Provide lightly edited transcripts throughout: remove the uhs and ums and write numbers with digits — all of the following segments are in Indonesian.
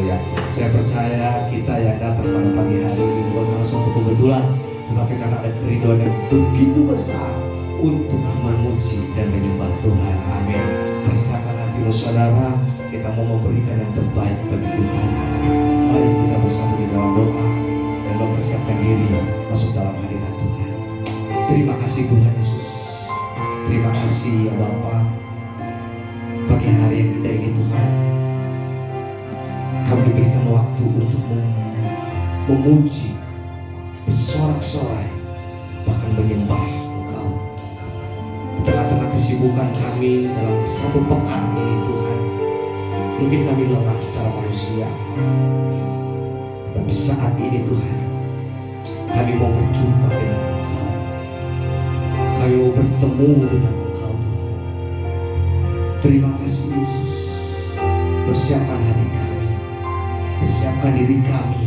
haleluya. Saya percaya kita yang datang pada pagi hari ini bukan karena suatu kebetulan, tetapi karena ada kerinduan yang begitu besar untuk memuji dan menyembah Tuhan. Amin. Persiapkan hati saudara, kita mau memberikan yang terbaik bagi Tuhan. Mari kita bersatu di dalam doa dan mempersiapkan diri masuk dalam hadirat Tuhan. Terima kasih Tuhan Yesus. Terima kasih ya Bapa. Pagi hari yang indah ini Tuhan, kami diberikan waktu untuk memuji, bersorak-sorai, bahkan menyembah Engkau. Di tengah-tengah kesibukan kami dalam satu pekan ini Tuhan, mungkin kami lelah secara manusia, tetapi saat ini Tuhan, kami mau berjumpa dengan Engkau. Kami mau bertemu dengan Engkau Tuhan. Terima kasih Yesus. Persiapkan hati kami, persiapkan diri kami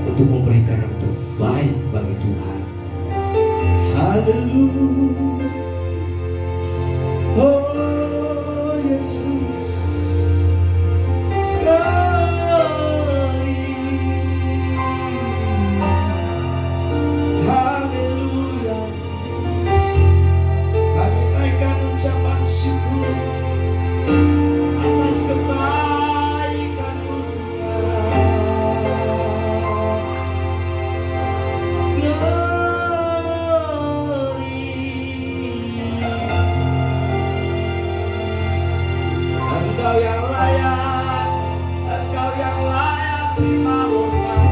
untuk memberikan yang terbaik bagi Tuhan. Haleluya. Oh Yesus. Haleluya. Kami naikkan ucapan syukur atas kebaikan-Mu Tuhan. Glory. Engkau yang layak, Engkau yang layak terima hormat,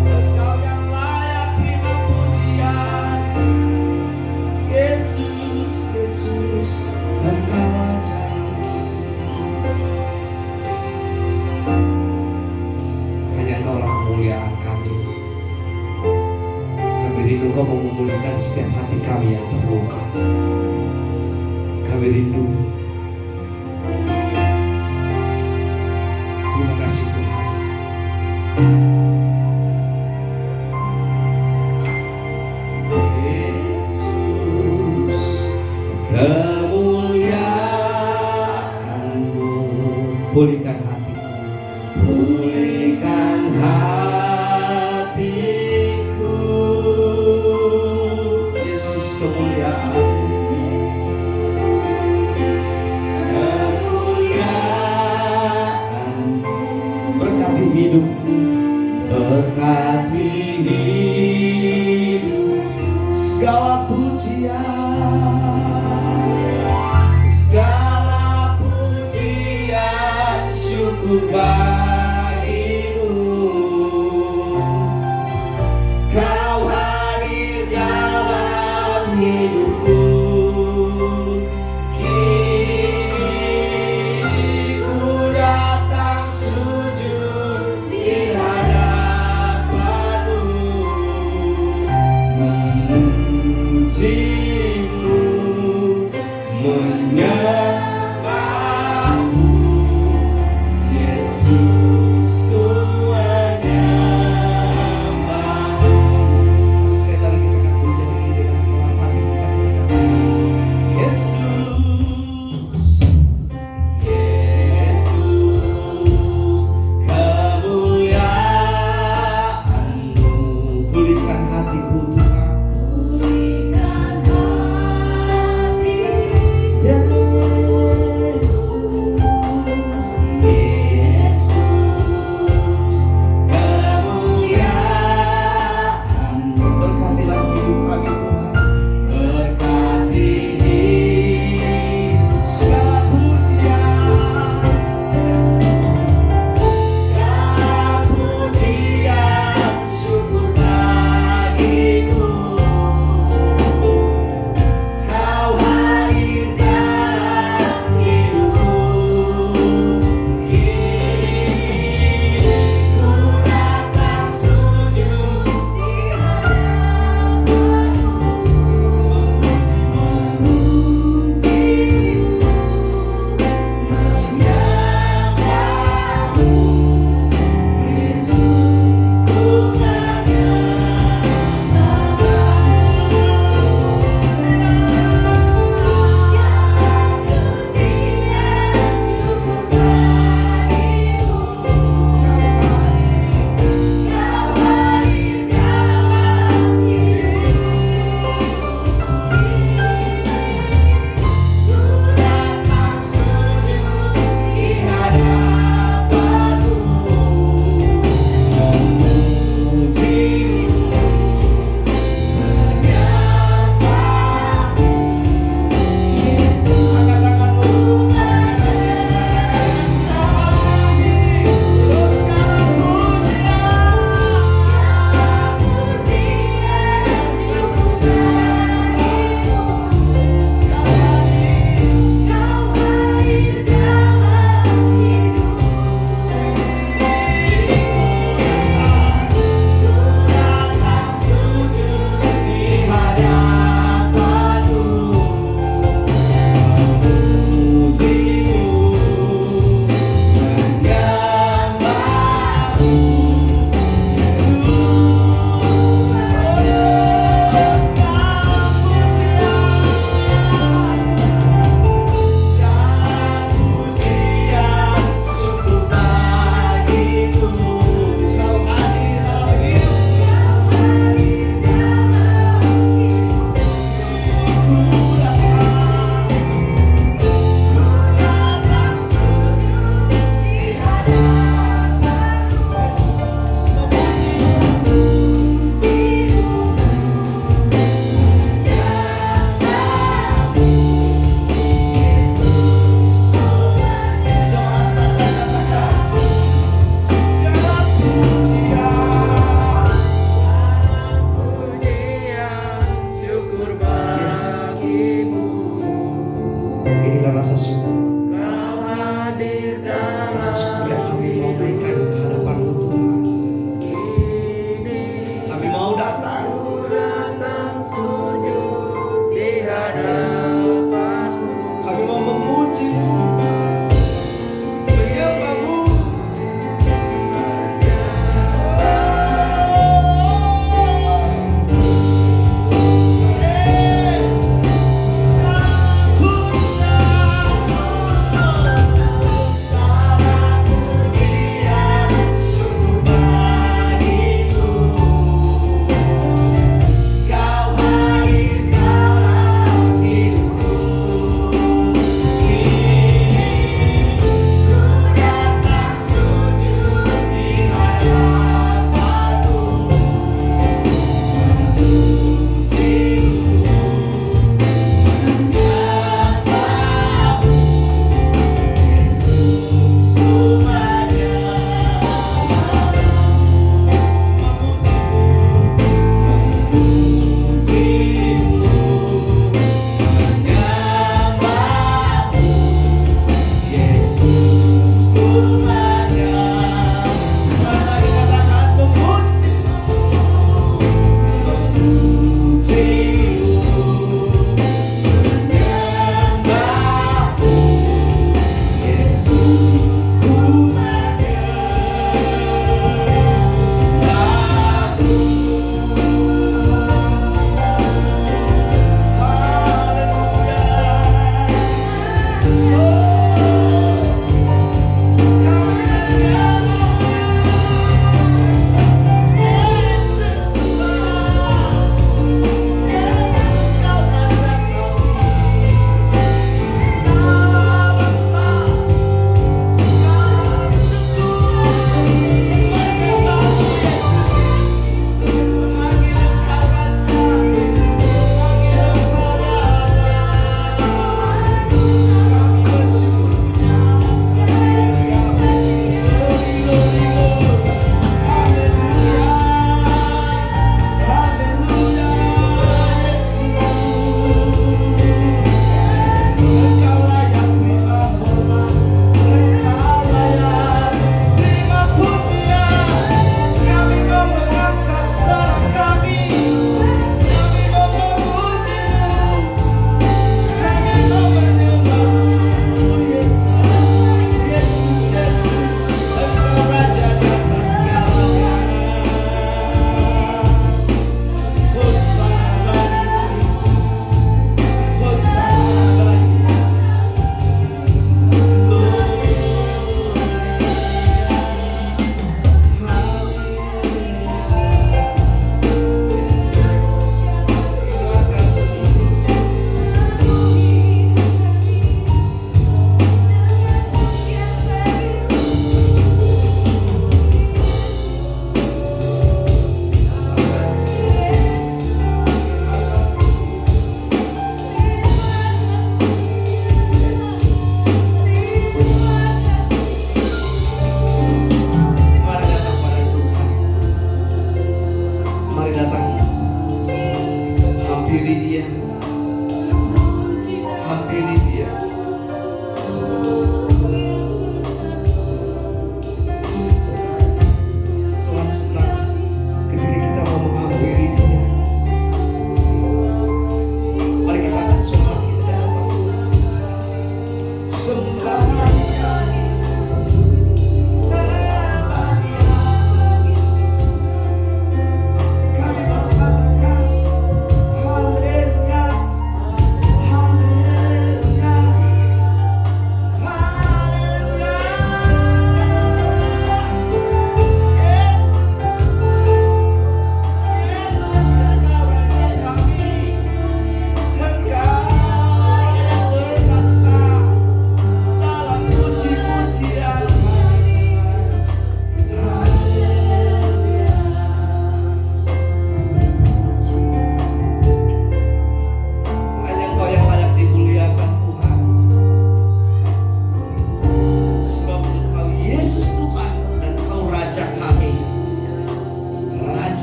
Engkau yang layak terima pujian. Yesus, Yesus, Engkau ajaib. Hanya Engkaulah kemuliaan kami. Kami rindu Kau memulihkan setiap hati kami yang terluka. Kami rindu. Terima kasih Tuhan. Yesus, kemuliaan-Mu, pulihkan hatiku, pulihkan hatiku. Yesus, kemuliaan, berkati hidupku, berkati hidup, segala pujian, syukur bagimu. Kau hadir dalam hidupku. Kini ku datang sujud di hadapan-Mu.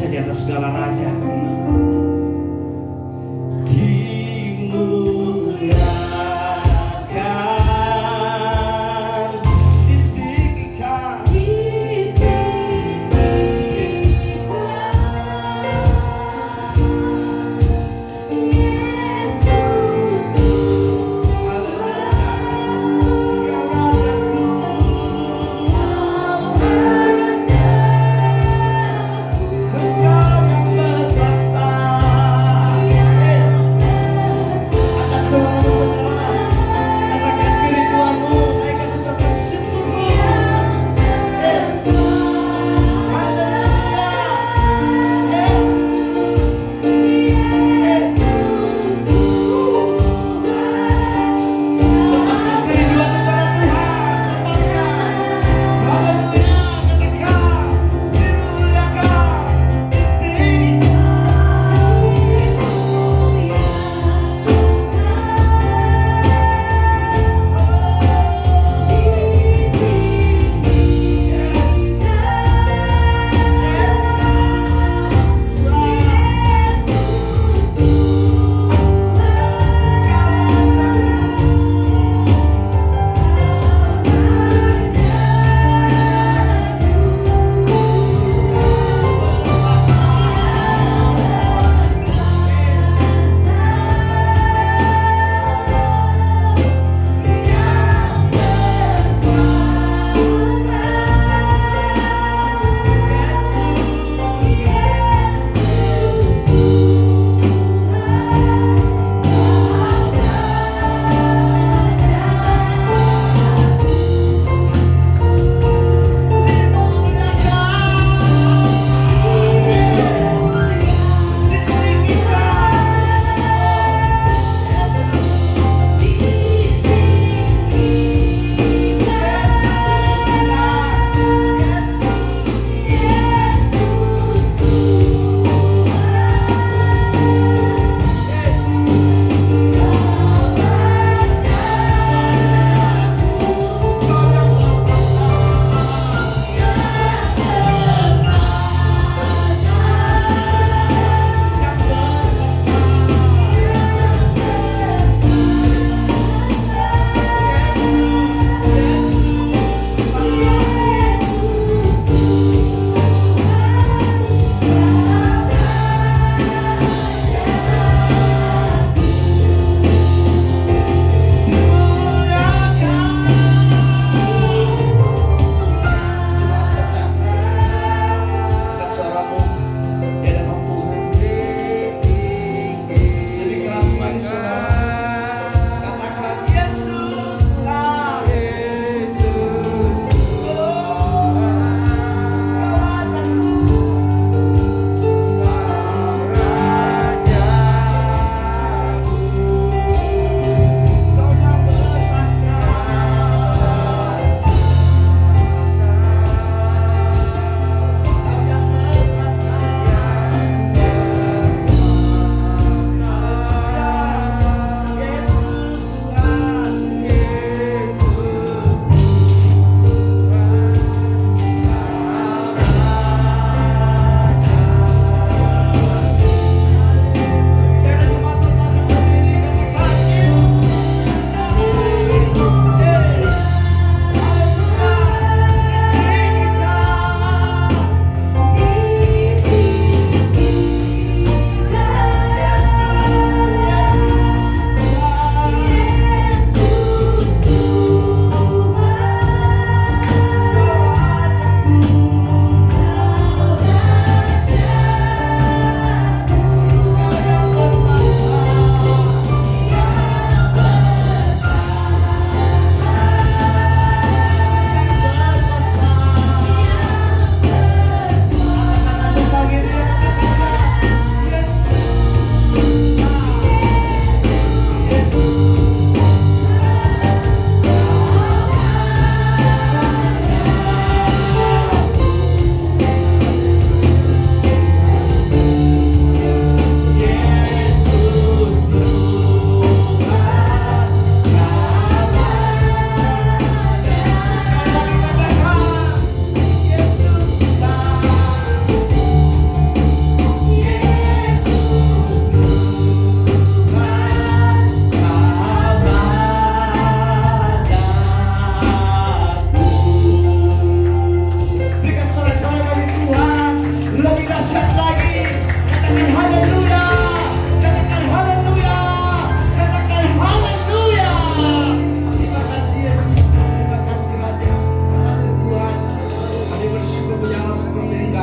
berkuasa di atas segala raja. Dimuliakan, ditinggikan, Engkau yang bertata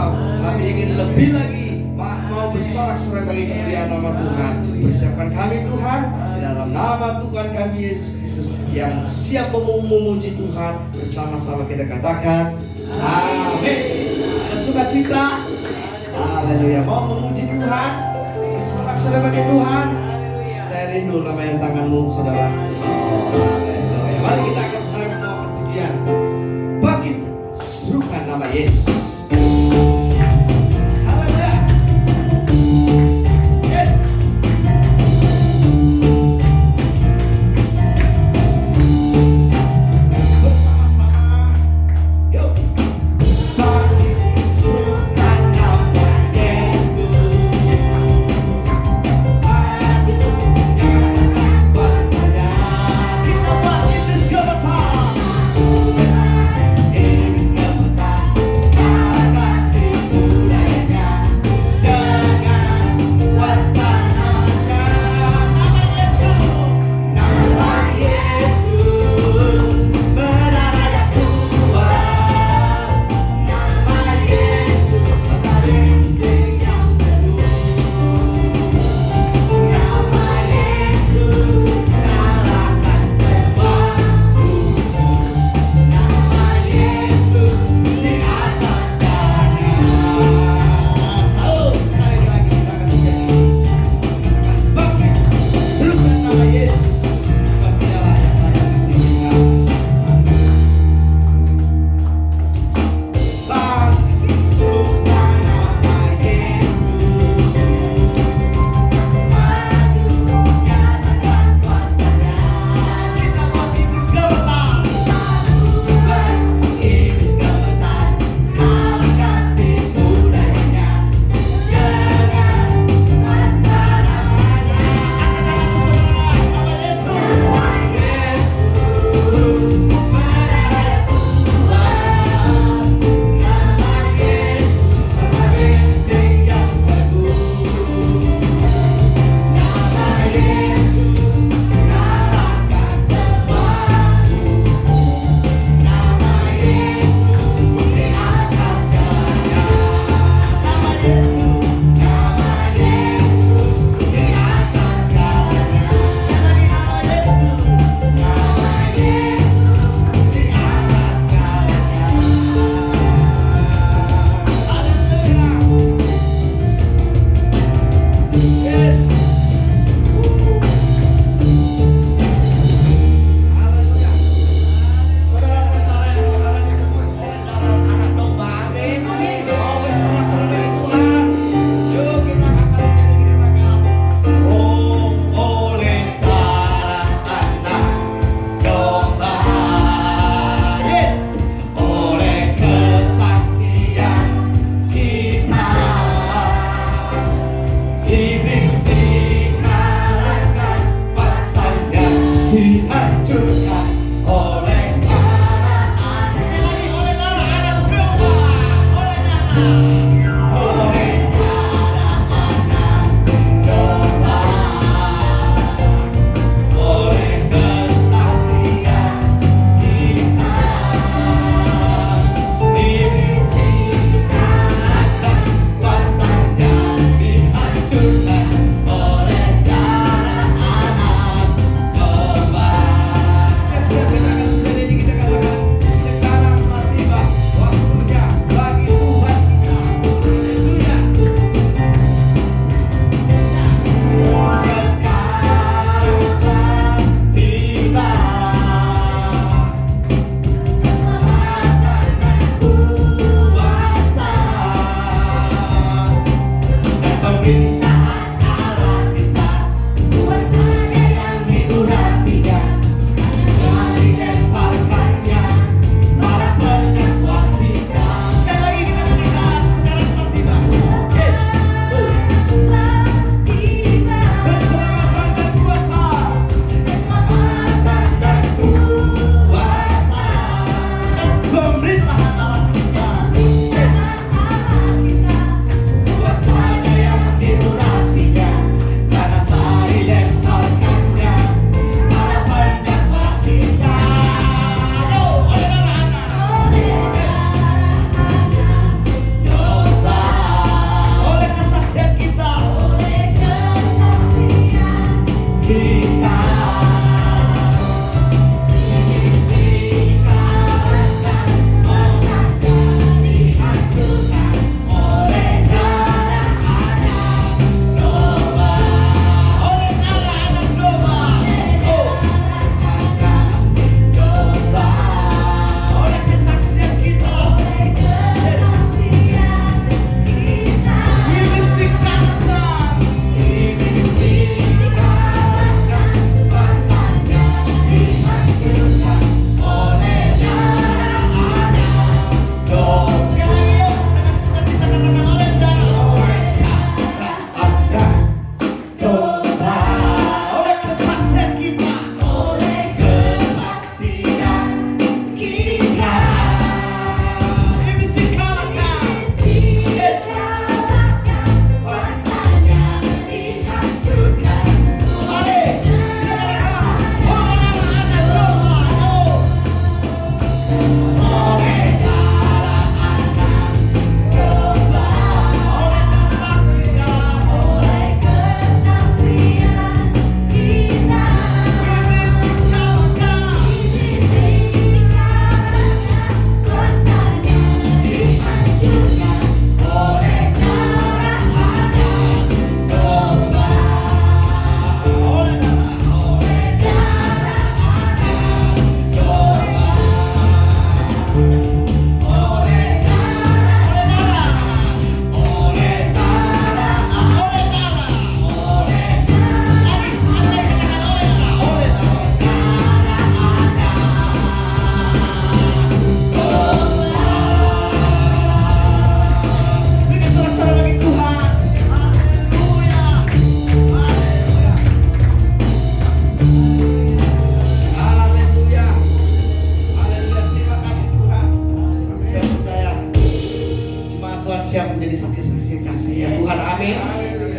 Engkau. Kami ingin lebih lagi mau bersorak-sorai bagi kemuliaan nama Tuhan. Persiapkan kami Tuhan, di dalam nama Tuhan kami Yesus Kristus yang siap memuji Tuhan. Bersama-sama kita katakan amin. Ada sukacita, haleluya. Mau memuji Tuhan, bersorak-sorai bagi Tuhan. Saya rindu lambaikan tanganmu saudara. Haleluya. Mari kita akan menyanyikan pujian bagi serukan nama Yesus. siap menjadi saksi-saksi kasih ya Tuhan, amin.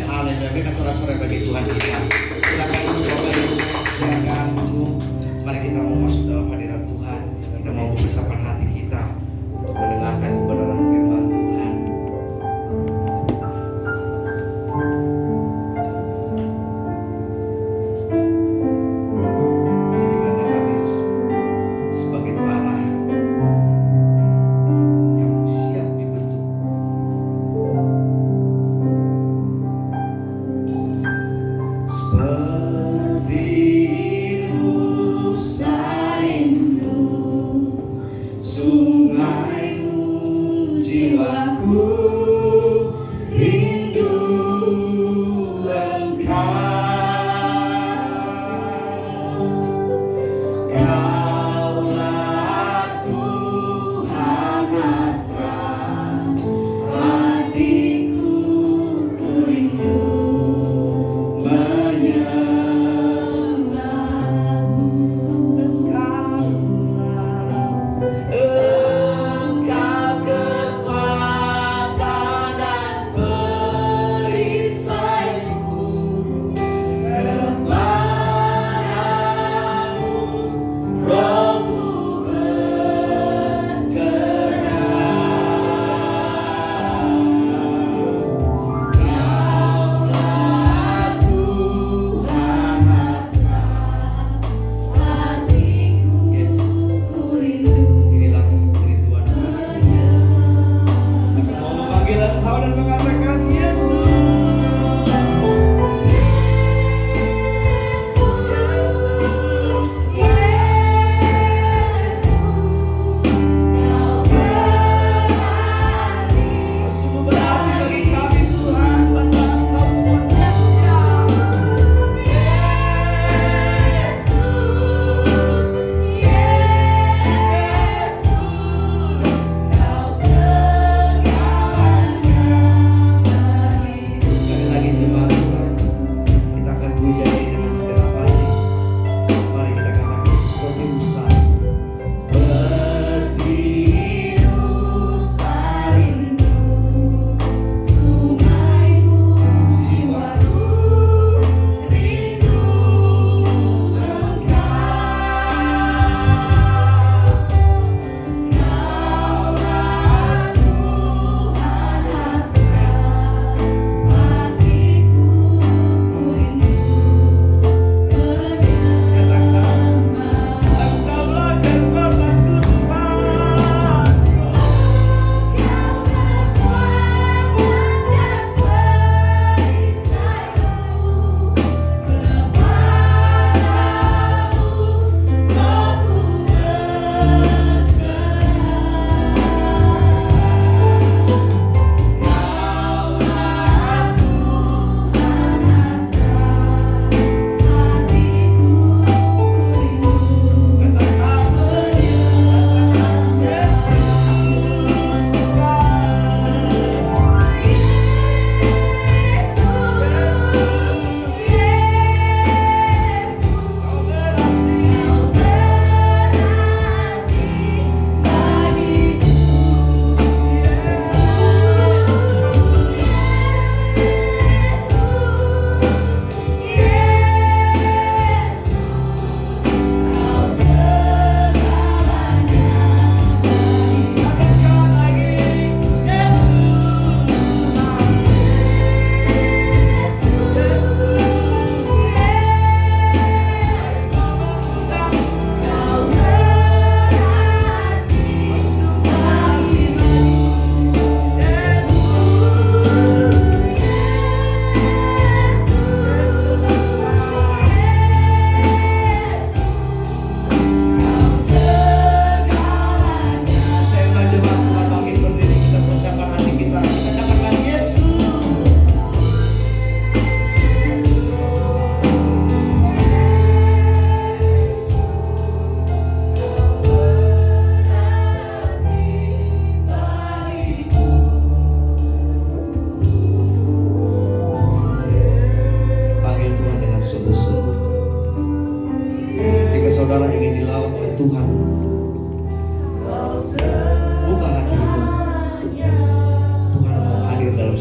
Haleluya. Berikan sorak-sorai bagi Tuhan kita. Silakan duduk Bapak Ibu, silakan duduk. Mari kita mau masuk dalam hadirat Tuhan. Kita mau mempersiapkan hati kita untuk mendengarkan kebenaran firman Tuhan. Jadikanlah kami sebagai tanah yang siap dibentuk. Seperti rusa rindu sungaimu, jiwaku rindu Engkau. Kaulah Tuhan hasrat hatiku, ku rindu menyembahmu. Engkau kekuatan dan perisaiku, kepadamu rohku berserah. Kaulah Tuhan hasrat hatiku, ku rindu. Inilah kerinduan kami. Kami mau memanggil Engkau dan mengatakan Yesus. Sungguh berarti bagi kami Tuhan, tanpa Engkau semua sia-sia. Yesus, Kau segalanya.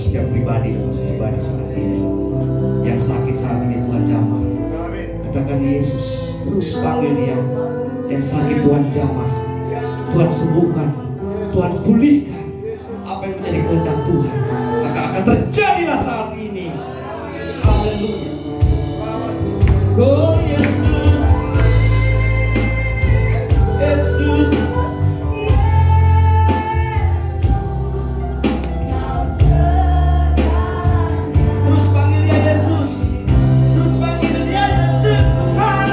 setiap pribadi saat ini. Yang sakit saat ini Tuhan jamah. Katakan Yesus, terus panggil dia. Yang sakit Tuhan jamah, Tuhan sembuhkan, Tuhan pulihkan. Apa yang menjadi kehendak Tuhan maka akan terjadilah saat ini. Haleluya. Oh Yesus, Yesus. Terus panggil dia Yesus. Terus panggil dia Yesus Tuhan.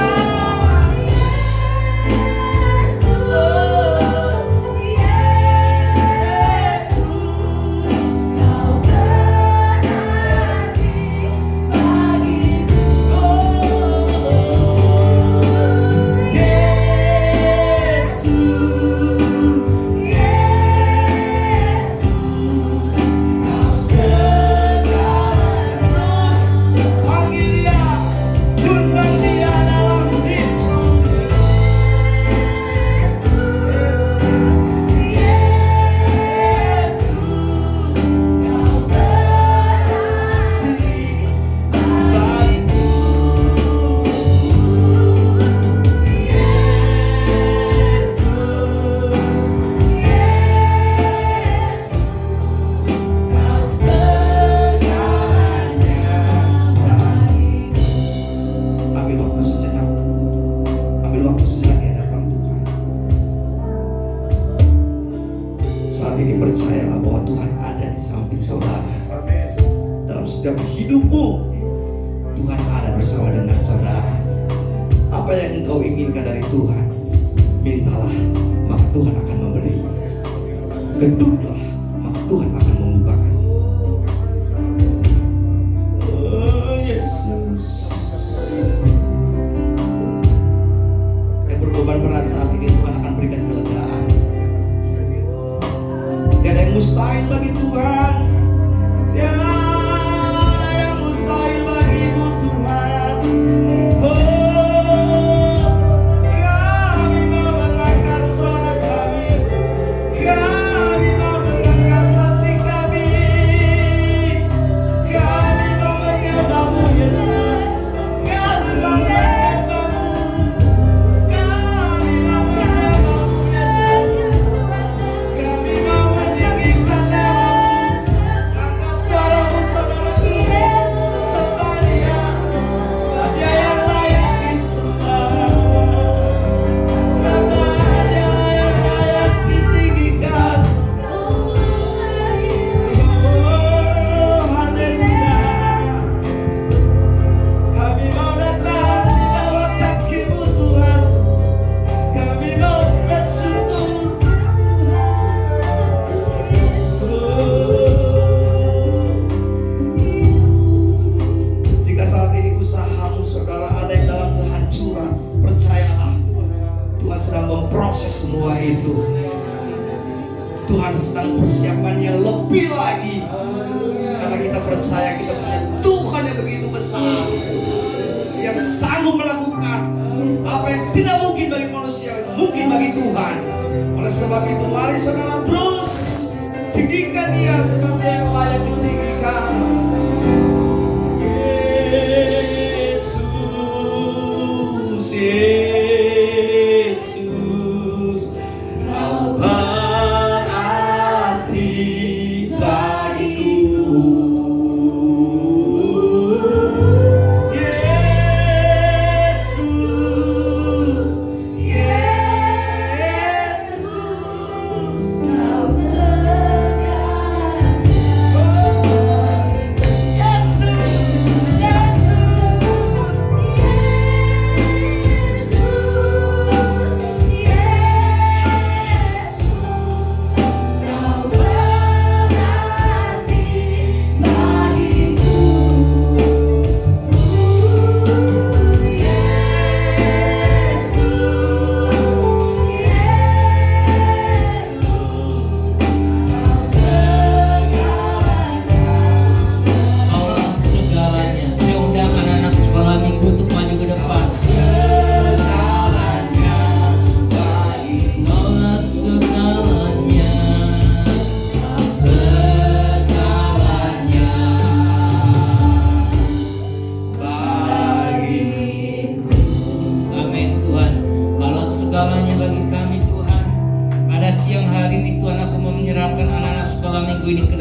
Percayalah bahwa Tuhan ada di samping saudara. Dalam setiap hidupmu Tuhan ada bersama dengan saudara. Apa yang engkau inginkan dari Tuhan, mintalah, maka Tuhan akan memberi. Ketuklah, maka Tuhan akan membukakan. Oh Yesus. Yang berbeban berat saat ini Tuhan akan berikan kelegaan. Tiada yang mustahil bagi Tuhan. Tiada yang mustahil bagimu Tuhan. Oh, kami mau mengangkat suara kami. Kami mau mengangkat hati kami. Kami mau menyembahmu Yesus. Kami mau menyembahmu. Kami mau menyembahmu Yesus. Kami mau menyanyikan namamu. Angkat suaramu saudaraku. Sembah dia. Sebab dia yang layak disembah. Sebab dia yang layak ditinggikan. Oh haleluya. Kami mau datang di bawah kakimu Tuhan. Kami mau tersungkur. Jika saat ini usahamu saudara ada yang dalam kehancuran, percayalah Tuhan sedang memproses semua itu. Tuhan sedang persiapan yang lebih lagi. Karena kita percaya kita punya Tuhan yang begitu besar, yang sanggup melakukan apa yang tidak mungkin bagi manusia, mungkin bagi Tuhan. Oleh sebab itu mari saudara terus tinggikan dia sebagai yang layak ditinggikan. Yesus, Yesus, kau berarti bagiku. Yesus, Yesus, kau segalanya. Yesus,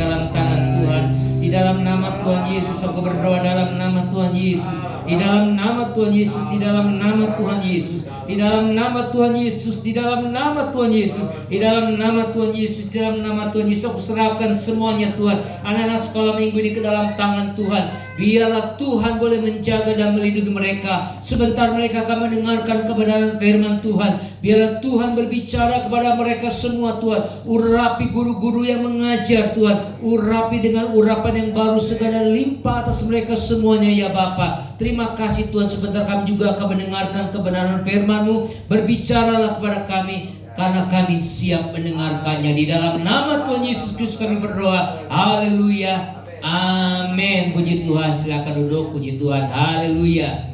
dalam tangan Tuhan. Di dalam nama Tuhan Yesus aku berdoa, dalam nama Tuhan Yesus, di dalam nama Tuhan Yesus, di dalam nama Tuhan Yesus, di dalam nama Tuhan Yesus, di dalam nama Tuhan Yesus, di dalam nama Tuhan Yesus, di dalam nama Tuhan Yesus, aku serahkan semuanya Tuhan. Anak-anak sekolah minggu ini ke dalam tangan Tuhan. Biarlah Tuhan boleh menjaga dan melindungi mereka. Sebentar mereka akan mendengarkan kebenaran firman Tuhan. Biarlah Tuhan berbicara kepada mereka semua Tuhan. Urapi guru-guru yang mengajar Tuhan. Urapi dengan urapan yang baru, segala limpah atas mereka semuanya ya Bapa. Terima kasih Tuhan, sebentar kami juga akan mendengarkan kebenaran firman-Mu. Berbicaralah kepada kami, karena kami siap mendengarkannya. Di dalam nama Tuhan Yesus Kristus kami berdoa. Haleluya. Amin. Puji Tuhan. Silakan duduk. Puji Tuhan. Haleluya.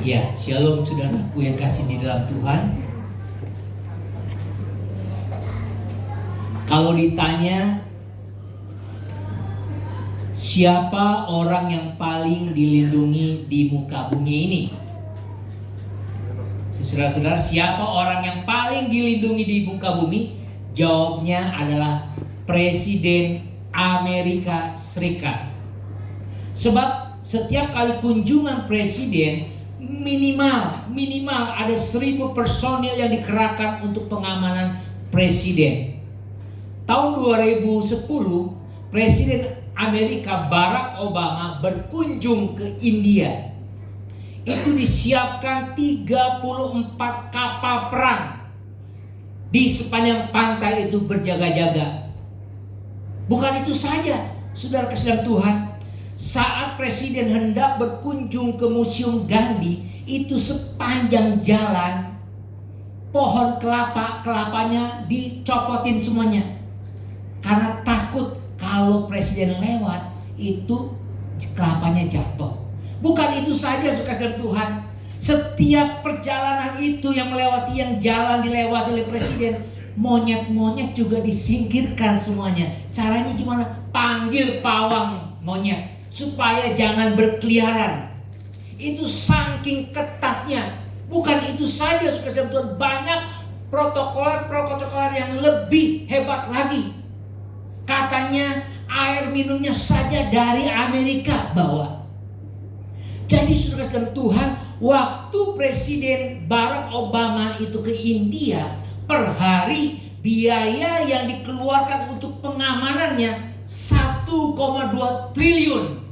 Ya, shalom saudaraku yang kasih di dalam Tuhan. Kalau ditanya siapa orang yang paling dilindungi di muka bumi ini? Saudara-saudara, siapa orang yang paling dilindungi di muka bumi? Jawabnya adalah Presiden Amerika Serikat. Sebab setiap kali kunjungan presiden, minimal ada 1.000 personil yang dikerahkan untuk pengamanan presiden. Tahun 2010, Presiden Amerika Barack Obama berkunjung ke India. Itu disiapkan 34 kapal perang di sepanjang pantai itu berjaga-jaga. Bukan itu saja, saudara kasih Tuhan. Saat presiden hendak berkunjung ke Museum Gandhi, itu sepanjang jalan pohon kelapanya dicopotin semuanya. Karena takut kalau presiden lewat itu kelapanya jatuh. Bukan itu saja saudara Tuhan. Setiap perjalanan itu yang melewati, yang jalan dilewati oleh presiden, monyet-monyet juga disingkirkan semuanya. Caranya gimana? Panggil pawang monyet supaya jangan berkeliaran. Itu saking ketatnya. Bukan itu saja saudara Tuhan, banyak protokol yang lebih hebat lagi. Katanya air minumnya saja dari Amerika bawa. Jadi saudara Tuhan, waktu Presiden Barack Obama itu ke India, per hari biaya yang dikeluarkan untuk pengamanannya 1,2 triliun.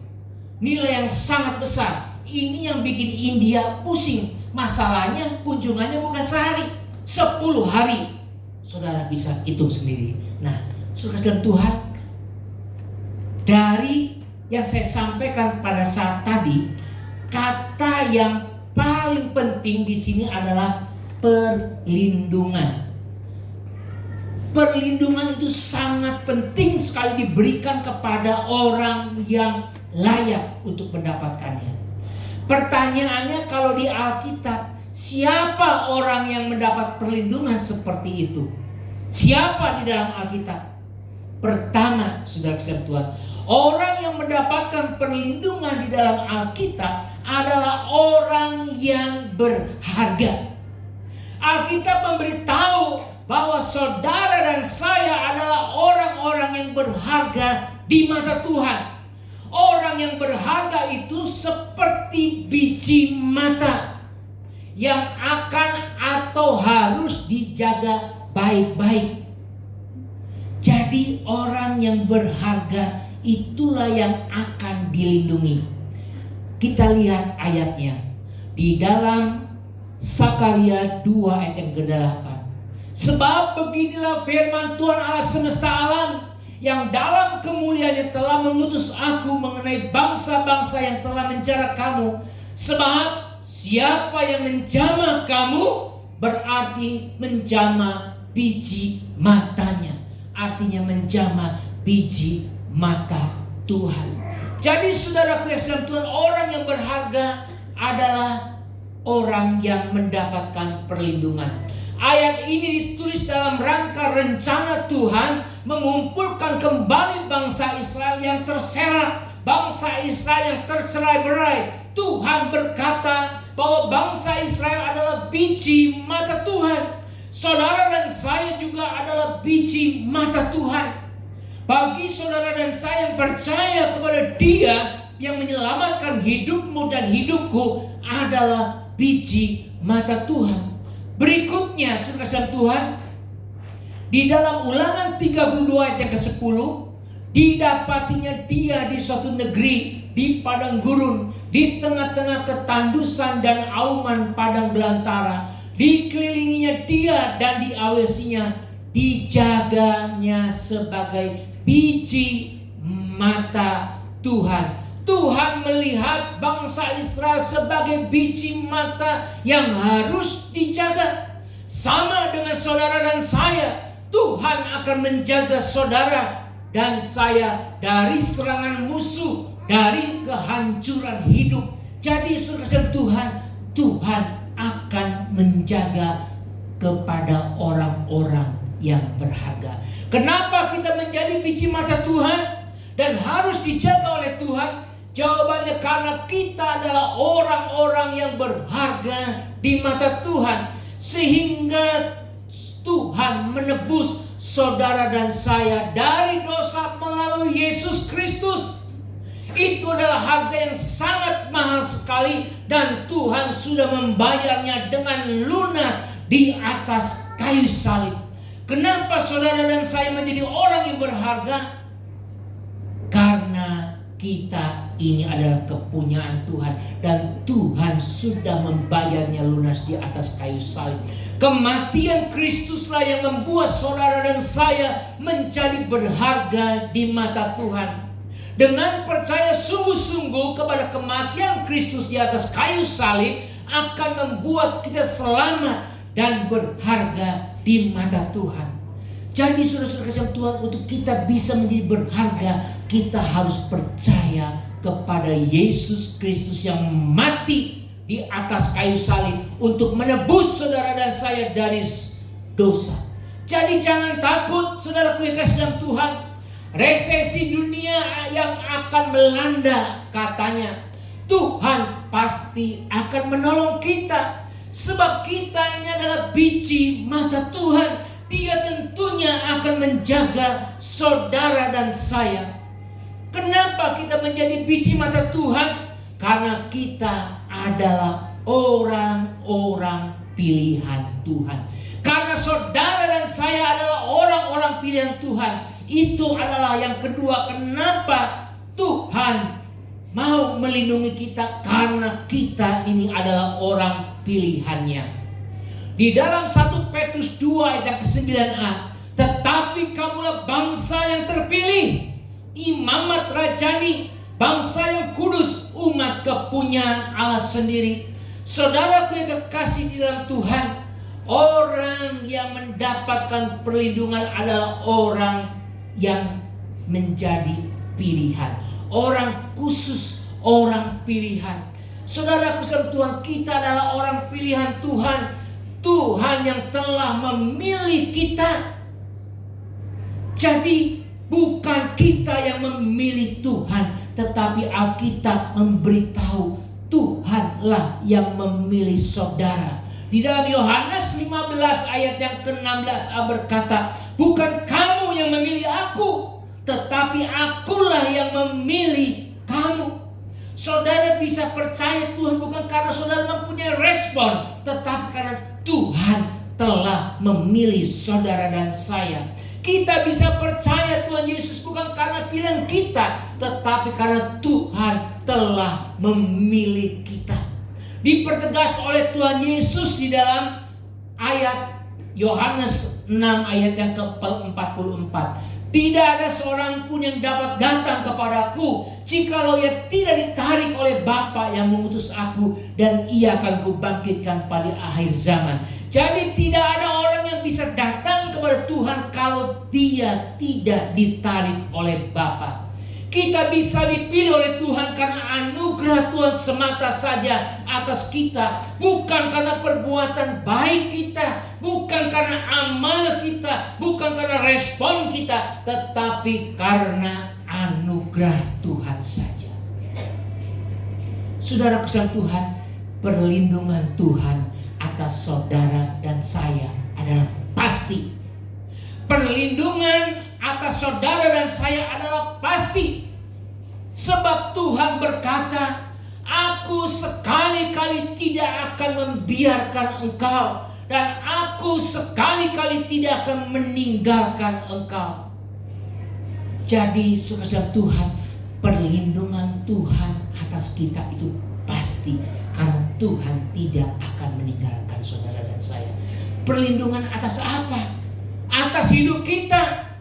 Nilai yang sangat besar. Ini yang bikin India pusing. Masalahnya kunjungannya bukan sehari, 10 hari. Saudara bisa hitung sendiri. Nah, saudara Tuhan, dari yang saya sampaikan pada saat tadi, kata yang paling penting di sini adalah perlindungan. Perlindungan itu sangat penting sekali diberikan kepada orang yang layak untuk mendapatkannya. Pertanyaannya, kalau di Alkitab, siapa orang yang mendapat perlindungan seperti itu? Siapa di dalam Alkitab? Pertama, saudara kasih Tuhan, orang yang mendapatkan perlindungan di dalam Alkitab adalah orang yang berharga. Alkitab memberitahu bahwa saudara dan saya adalah orang-orang yang berharga di mata Tuhan. Orang yang berharga itu seperti biji mata yang akan atau harus dijaga baik-baik. Jadi orang yang berharga itulah yang akan dilindungi. Kita lihat ayatnya di dalam Sakaria 2 ayat yang ke-8. Sebab beginilah firman Tuhan Allah semesta alam, yang dalam kemuliaannya telah mengutus aku mengenai bangsa-bangsa yang telah menjara kamu. Sebab siapa yang menjamah kamu berarti menjamah biji matanya. Artinya menjamah biji mata Tuhan. Jadi saudaraku yang sedang Tuhan, orang yang berharga adalah orang yang mendapatkan perlindungan. Ayat ini ditulis dalam rangka rencana Tuhan mengumpulkan kembali bangsa Israel yang terserak, bangsa Israel yang tercerai-berai. Tuhan berkata bahwa bangsa Israel adalah biji mata Tuhan. Saudara dan saya juga adalah biji mata Tuhan. Bagi saudara dan saya yang percaya kepada Dia yang menyelamatkan hidupmu dan hidupku adalah biji mata Tuhan. Berikutnya, saudara Tuhan, di dalam Ulangan 32 ayat yang ke-10, didapatinya dia di suatu negeri, di padang gurun, di tengah-tengah ketandusan dan auman padang belantara. Dikelilinginya dia dan diawasinya, dijaganya sebagai biji mata Tuhan. Tuhan melihat bangsa Israel sebagai biji mata yang harus dijaga. Sama dengan saudara dan saya, Tuhan akan menjaga saudara dan saya dari serangan musuh, dari kehancuran hidup. Jadi saudara Tuhan akan menjaga kepada orang-orang yang berharga. Kenapa kita menjadi biji mata Tuhan dan harus dijaga oleh Tuhan? Jawabannya karena kita adalah orang-orang yang berharga di mata Tuhan, sehingga Tuhan menebus saudara dan saya dari dosa melalui Yesus Kristus. Itu adalah harga yang sangat mahal sekali, dan Tuhan sudah membayarnya dengan lunas di atas kayu salib. Kenapa saudara dan saya menjadi orang yang berharga? Karena kita ini adalah kepunyaan Tuhan, dan Tuhan sudah membayarnya lunas di atas kayu salib. Kematian Kristuslah yang membuat saudara dan saya menjadi berharga di mata Tuhan. Dengan percaya sungguh-sungguh kepada kematian Kristus di atas kayu salib akan membuat kita selamat dan berharga di mata Tuhan. Jadi saudara-saudara kasih Tuhan, untuk kita bisa menjadi berharga, kita harus percaya kepada Yesus Kristus yang mati di atas kayu salib untuk menebus saudara dan saya dari dosa. Jadi jangan takut saudaraku yang kasih dalam Tuhan. Resesi dunia yang akan melanda, katanya Tuhan pasti akan menolong kita, sebab kita ini adalah biji mata Tuhan. Dia tentunya akan menjaga saudara dan saya. Kenapa kita menjadi biji mata Tuhan? Karena kita adalah orang-orang pilihan Tuhan. Karena saudara dan saya adalah orang-orang pilihan Tuhan. Itu adalah yang kedua, kenapa Tuhan mau melindungi kita, karena kita ini adalah orang pilihannya. Di dalam 1 Petrus 2 ayat ke-9a, tetapi kamulah bangsa yang terpilih, imamat rajani, bangsa yang kudus, umat kepunyaan Allah sendiri. Saudaraku yang kekasih di dalam Tuhan, orang yang mendapatkan perlindungan adalah orang yang menjadi pilihan, orang khusus, orang pilihan. Saudaraku dalam Tuhan, kita adalah orang pilihan Tuhan. Tuhan yang telah memilih kita. Jadi bukan kita yang memilih Tuhan, tetapi Alkitab memberitahu Tuhanlah yang memilih saudara. Di dalam Yohanes 15 ayat yang ke-16a berkata, bukan kamu yang memilih aku, tetapi akulah yang memilih kamu. Saudara bisa percaya Tuhan bukan karena saudara mempunyai respon, tetapi karena Tuhan telah memilih saudara dan saya. Kita bisa percaya Tuhan Yesus bukan karena pilihan kita, tetapi karena Tuhan telah memilih kita. Dipertegas oleh Tuhan Yesus di dalam ayat Yohanes 6 ayat yang ke-44. Tidak ada seorang pun yang dapat datang kepadaku jikalau ia tidak ditarik oleh Bapa yang mengutus aku, dan ia akan kubangkitkan pada akhir zaman. Jadi tidak ada orang yang bisa datang kepada Tuhan kalau dia tidak ditarik oleh Bapa. Kita bisa dipilih oleh Tuhan karena anugerah Tuhan semata saja atas kita, bukan karena perbuatan baik kita. bukan karena amal kita, bukan karena respon kita, tetapi karena anugerah Tuhan saja. Saudara kesal Tuhan, perlindungan Tuhan atas saudara dan saya adalah pasti. Perlindungan atas saudara dan saya adalah pasti. Sebab Tuhan berkata, aku sekali-kali tidak akan membiarkan engkau, dan aku sekali-kali tidak akan meninggalkan engkau. Jadi saudara Tuhan, perlindungan Tuhan atas kita itu pasti, karena Tuhan tidak akan meninggalkan saudara dan saya. Perlindungan atas apa? Atas hidup kita,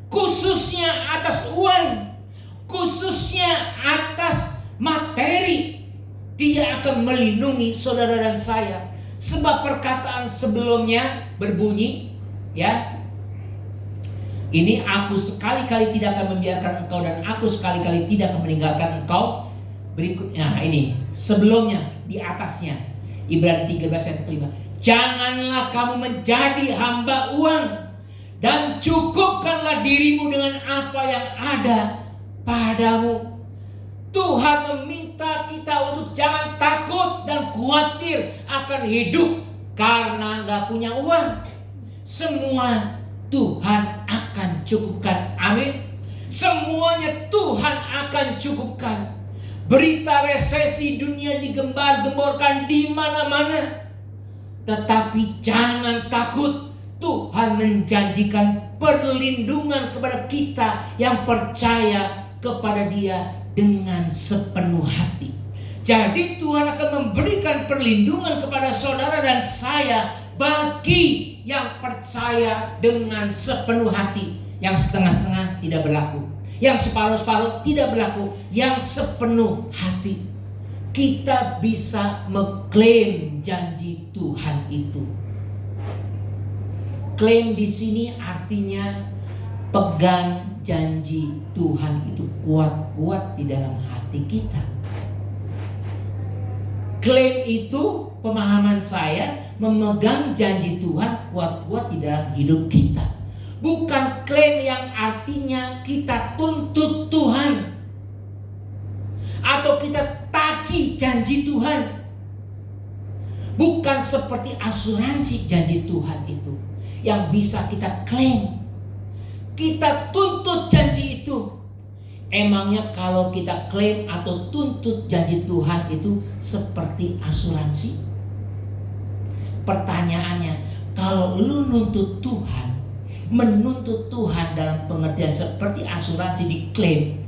khususnya atas uang, khususnya atas materi. Dia akan melindungi saudara dan saya. Sebab perkataan sebelumnya berbunyi, ya, ini aku sekali-kali tidak akan membiarkan engkau, dan aku sekali-kali tidak akan meninggalkan engkau. Berikutnya, ini sebelumnya, di atasnya, Ibrani 13 ayat 5. Janganlah kamu menjadi hamba uang, dan cukupkanlah dirimu dengan apa yang ada padamu. Tuhan meminta kita untuk jangan takut dan khawatir akan hidup karena gak punya uang. Semua Tuhan akan cukupkan. Amin. Semuanya Tuhan akan cukupkan. Berita resesi dunia digembar-gemborkan di mana-mana. Tetapi jangan takut. Tuhan menjanjikan perlindungan kepada kita yang percaya kepada Dia dengan sepenuh hati. Jadi Tuhan akan memberikan perlindungan kepada saudara dan saya bagi yang percaya dengan sepenuh hati. Yang setengah-setengah tidak berlaku, yang separuh-separuh tidak berlaku, yang sepenuh hati. Kita bisa mengklaim janji Tuhan itu. Klaim di sini artinya pegang janji Tuhan itu kuat-kuat di dalam hati kita. Klaim itu pemahaman saya memegang janji Tuhan kuat-kuat di dalam hidup kita. Bukan klaim yang artinya kita tuntut Tuhan atau kita tagih janji Tuhan. Bukan seperti asuransi janji Tuhan itu yang bisa kita klaim, kita tuntut janji itu. Emangnya kalau kita klaim atau tuntut janji Tuhan itu seperti asuransi? Pertanyaannya, kalau lu nuntut Tuhan, menuntut Tuhan dalam pengertian seperti asuransi diklaim,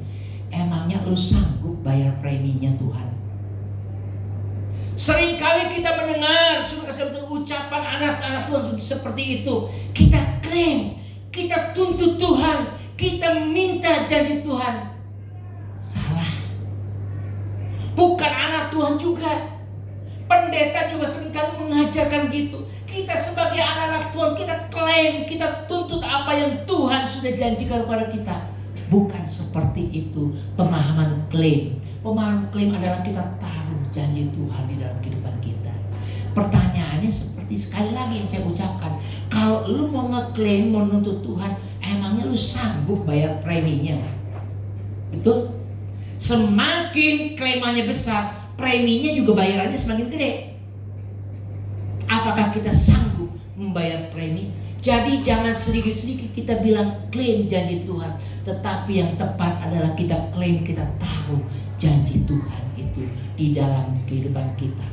emangnya lu sanggup bayar preminya Tuhan? Seringkali kita mendengar ucapan anak-anak Tuhan seperti itu. Kita klaim, kita tuntut Tuhan, kita minta janji Tuhan. Salah. Bukan anak Tuhan juga. Pendeta juga seringkali mengajarkan gitu. Kita sebagai anak-anak Tuhan, kita klaim, kita tuntut apa yang Tuhan sudah janjikan kepada kita. Bukan seperti itu pemahaman klaim. Pemahaman klaim adalah kita taruh janji Tuhan di dalam kehidupan kita. Pertanyaannya seperti sekali lagi yang saya ucapkan, kalau lu mau ngeklaim, mau nuntut Tuhan, emangnya lu sanggup bayar preminya? Itu semakin klaimannya besar, preminya juga bayarannya semakin gede. Apakah kita sanggup membayar premi? Jadi jangan sedikit-sedikit kita bilang klaim janji Tuhan, tetapi yang tepat adalah kita klaim, kita taruh janji Tuhan itu di dalam kehidupan kita.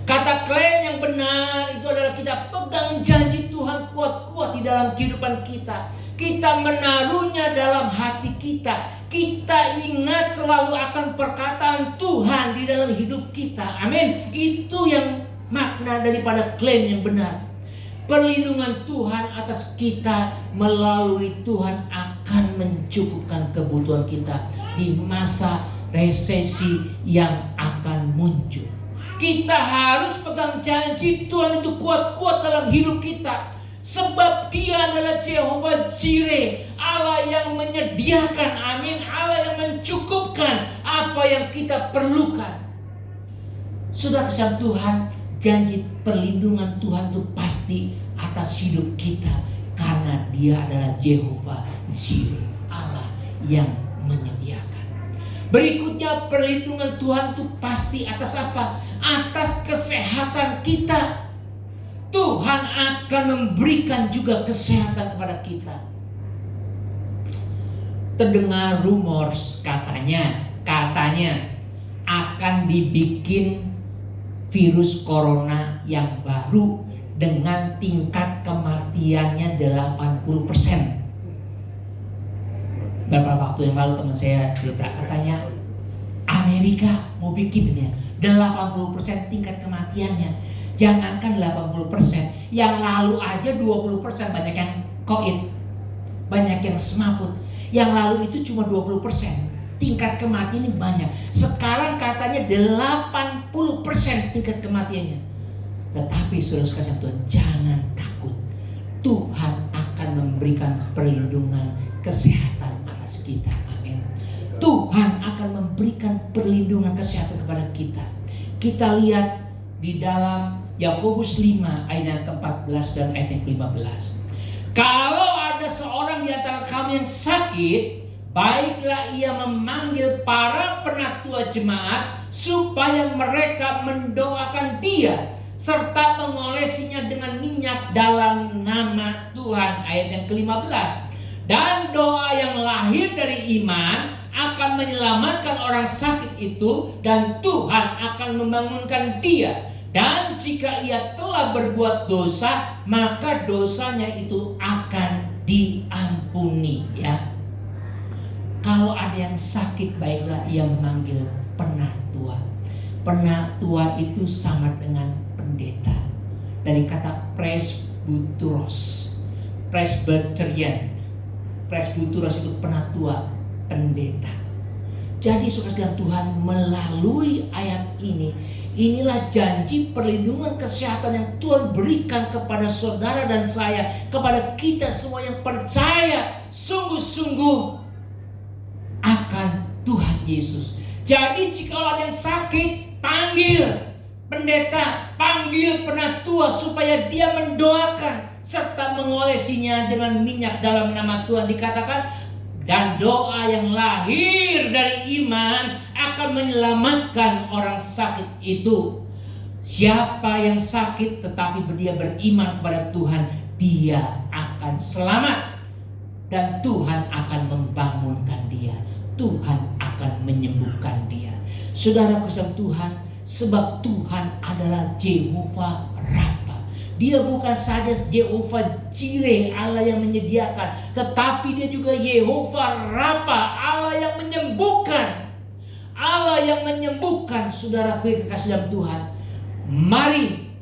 Kata klaim yang benar itu adalah kita pegang janji Tuhan kuat-kuat di dalam kehidupan kita. Kita menaruhnya dalam hati kita. Kita ingat selalu akan perkataan Tuhan di dalam hidup kita. Amin. Itu yang makna daripada klaim yang benar. Perlindungan Tuhan atas kita melalui Tuhan akan mencukupkan kebutuhan kita di masa resesi yang akan muncul. Kita harus pegang janji Tuhan itu kuat-kuat dalam hidup kita. Sebab Dia adalah Jehovah Jireh, Allah yang menyediakan, amin, Allah yang mencukupkan apa yang kita perlukan. Sudah kesal Tuhan, janji perlindungan Tuhan itu pasti atas hidup kita, karena Dia adalah Jehovah Jireh, Allah yang menyediakan. Berikutnya, perlindungan Tuhan itu pasti atas apa? Atas kesehatan kita. Tuhan akan memberikan juga kesehatan kepada kita. Terdengar rumors, katanya akan dibikin virus corona yang baru dengan tingkat kematiannya 80%. Beberapa waktu yang lalu teman saya cerita, katanya Amerika mau bikin ya 80% tingkat kematiannya. Jangankan 80%, yang lalu aja 20% banyak yang COVID, banyak yang semaput. Yang lalu itu cuma 20%. Tingkat kematian ini banyak. Sekarang katanya 80% tingkat kematiannya. Tetapi saudara sekalian Tuhan, jangan takut. Tuhan akan memberikan perlindungan kesehatan atas kita. Amin. Tuhan akan memberikan perlindungan kesehatan kepada kita. Kita lihat di dalam Yakobus 5 ayat ke-14 dan ayat yang ke-15. Kalau ada seorang di antara kamu yang sakit, baiklah ia memanggil para penatua jemaat supaya mereka mendoakan dia serta mengolesinya dengan minyak dalam nama Tuhan. Ayat yang ke-15. Dan doa yang lahir dari iman akan menyelamatkan orang sakit itu, dan Tuhan akan membangunkan dia. Dan jika ia telah berbuat dosa, maka dosanya itu akan diampuni, ya. Kalau ada yang sakit, baiklah ia memanggil penatua. Penatua itu sama dengan pendeta. Dari kata presbyteros, presbyterian. Presbyteros itu penatua, pendeta. Jadi saudara Tuhan, melalui ayat ini, inilah janji perlindungan kesehatan yang Tuhan berikan kepada saudara dan saya, kepada kita semua yang percaya sungguh-sungguh akan Tuhan Yesus. Jadi jika ada yang sakit, panggil pendeta, panggil penatua supaya dia mendoakan serta mengolesinya dengan minyak dalam nama Tuhan. Dikatakan, dan doa yang lahir dari iman akan menyelamatkan orang sakit itu. Siapa yang sakit tetapi dia beriman kepada Tuhan, dia akan selamat. Dan Tuhan akan membangunkan dia. Tuhan akan menyembuhkan dia. Saudara kasih Tuhan, sebab Tuhan adalah Jehovah Rafa. Dia bukan saja Jehovah Jireh, Allah yang menyediakan, tetapi dia juga Jehovah Rafa, Allah yang menyembuhkan. Allah yang menyembuhkan. Saudaraku yang kekasih dalam Tuhan, mari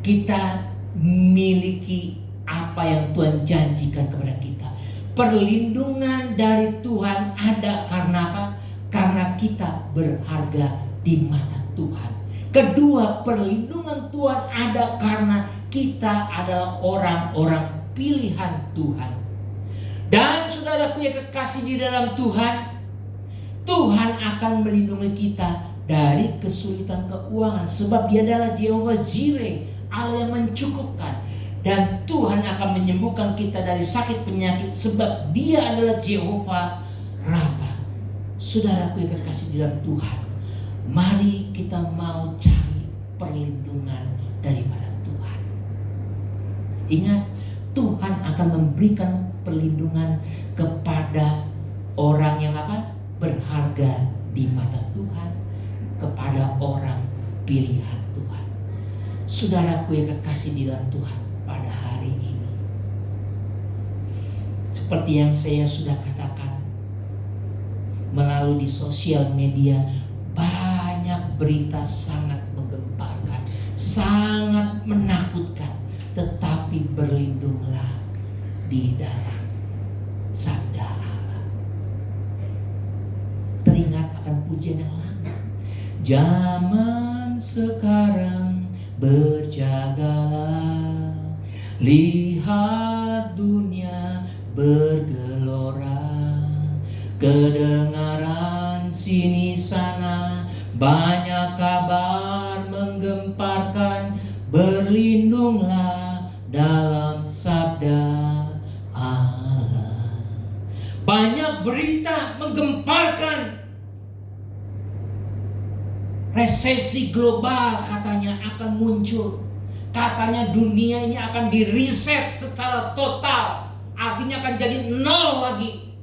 kita miliki apa yang Tuhan janjikan kepada kita. Perlindungan dari Tuhan ada karena apa? Karena kita berharga di mata Tuhan. Kedua, perlindungan Tuhan ada karena kita adalah orang-orang pilihan Tuhan. Dan saudaraku yang kekasih di dalam Tuhan, Tuhan akan melindungi kita dari kesulitan keuangan, sebab Dia adalah Jehovah Jireh, Allah yang mencukupkan. Dan Tuhan akan menyembuhkan kita dari sakit penyakit, sebab Dia adalah Jehovah Rafa. Saudaraku yang kekasih di dalam Tuhan, mari kita mau cari perlindungan daripada Tuhan. Ingat, Tuhan akan memberikan perlindungan kepada orang yang apa? Berharga di mata Tuhan, kepada orang pilihan Tuhan. Saudaraku yang kekasih di dalam Tuhan, pada hari ini, seperti yang saya sudah katakan melalui di sosial media, banyak berita sangat menggemparkan, sangat menakutkan. Tetapi berlindunglah di dalam sabda Allah. Teringat akan pujian yang lama. Zaman sekarang berjagalah, lihat dunia bergelora, kedengaran sini sana banyak kabar menggemparkan. Berlindunglah resesi global katanya akan muncul. Katanya dunia ini akan di-reset secara total. Artinya akan jadi nol lagi.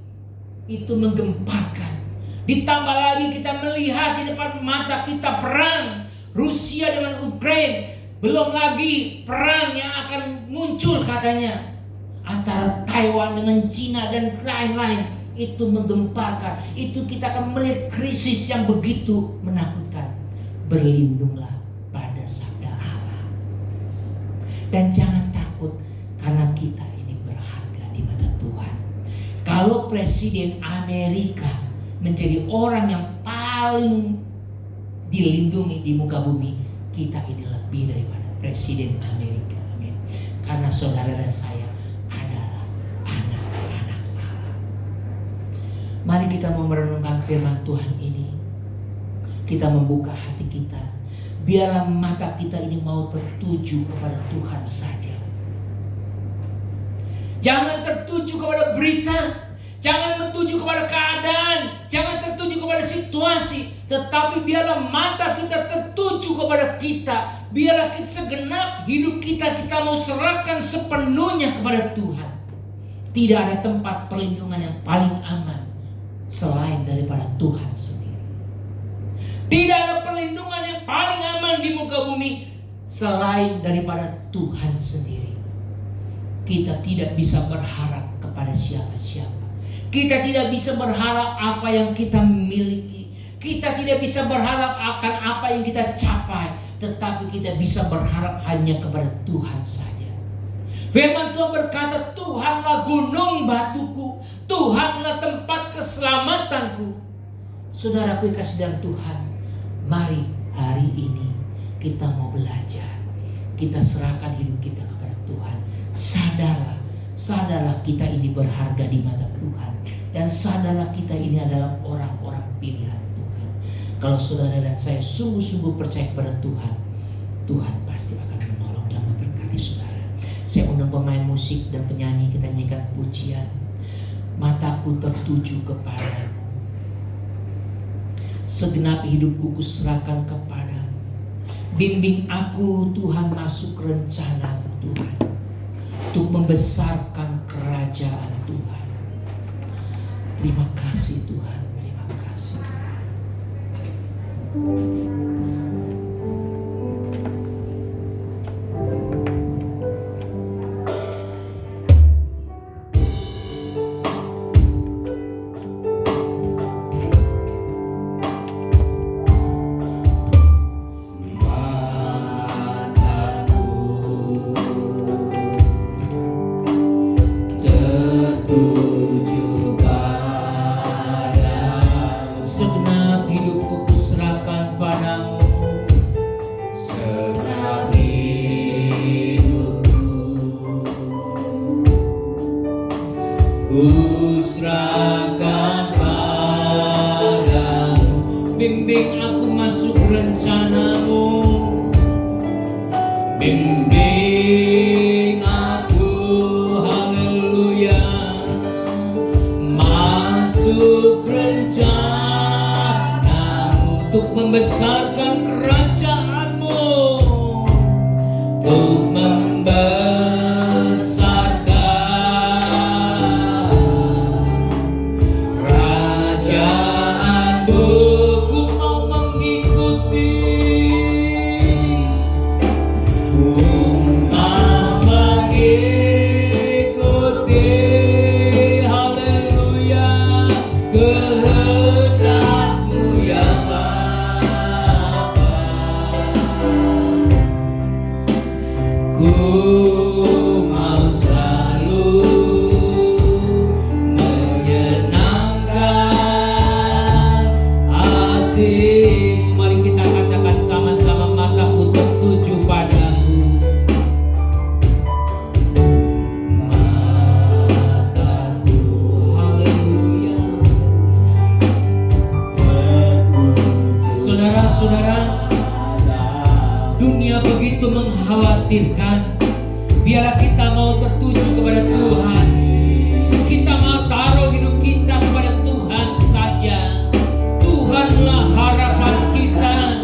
Itu menggemparkan. Ditambah lagi kita melihat di depan mata kita perang Rusia dengan Ukraina. Belum lagi perang yang akan muncul katanya antara Taiwan dengan Cina dan lain-lain. Itu menggemparkan. Itu kita akan melihat krisis yang begitu menakutkan. Berlindunglah pada sabda Allah. Dan jangan takut karena kita ini berharga di mata Tuhan. Kalau Presiden Amerika menjadi orang yang paling dilindungi di muka bumi, kita ini lebih daripada Presiden Amerika. Amin. Karena saudara dan saya adalah anak-anak Allah. Mari kita mau merenungkan firman Tuhan ini. Kita membuka hati kita. Biarlah mata kita ini mau tertuju kepada Tuhan saja. Jangan tertuju kepada berita. Jangan tertuju kepada keadaan. Jangan tertuju kepada situasi. Tetapi biarlah mata kita tertuju kepada kita. Biarlah segenap hidup kita mau serahkan sepenuhnya kepada Tuhan. Tidak ada tempat perlindungan yang paling aman selain daripada Tuhan sendiri. Tidak ada perlindungan yang paling aman di muka bumi selain daripada Tuhan sendiri. Kita tidak bisa berharap kepada siapa-siapa. Kita tidak bisa berharap apa yang kita miliki. Kita tidak bisa berharap akan apa yang kita capai. Tetapi kita bisa berharap hanya kepada Tuhan saja. Firman Tuhan berkata, Tuhanlah gunung batuku, Tuhanlah tempat keselamatanku. Saudaraku kasih dalam Tuhan, mari hari ini kita mau belajar. Kita serahkan hidup kita kepada Tuhan. Sadarlah kita ini berharga di mata Tuhan. Dan sadarlah kita ini adalah orang-orang pilihan Tuhan. Kalau saudara dan saya sungguh-sungguh percaya kepada Tuhan, Tuhan pasti akan menolong dan memberkati saudara. Saya undang pemain musik dan penyanyi, kita nyanyikan pujian. Mataku tertuju kepada, segenap hidupku kuserahkan kepada. Bimbing aku Tuhan masuk rencana Tuhan, untuk membesarkan kerajaan Tuhan. Terima kasih Tuhan, terima kasih. Kuserahkan padamu, bimbing aku masuk rencanamu, bimbing aku, haleluya, masuk rencanamu, untuk membesarkan kerajaanmu, untuk biarlah kita mau tertuju kepada Tuhan. Kita mau taruh hidup kita kepada Tuhan saja. Tuhanlah harapan kita.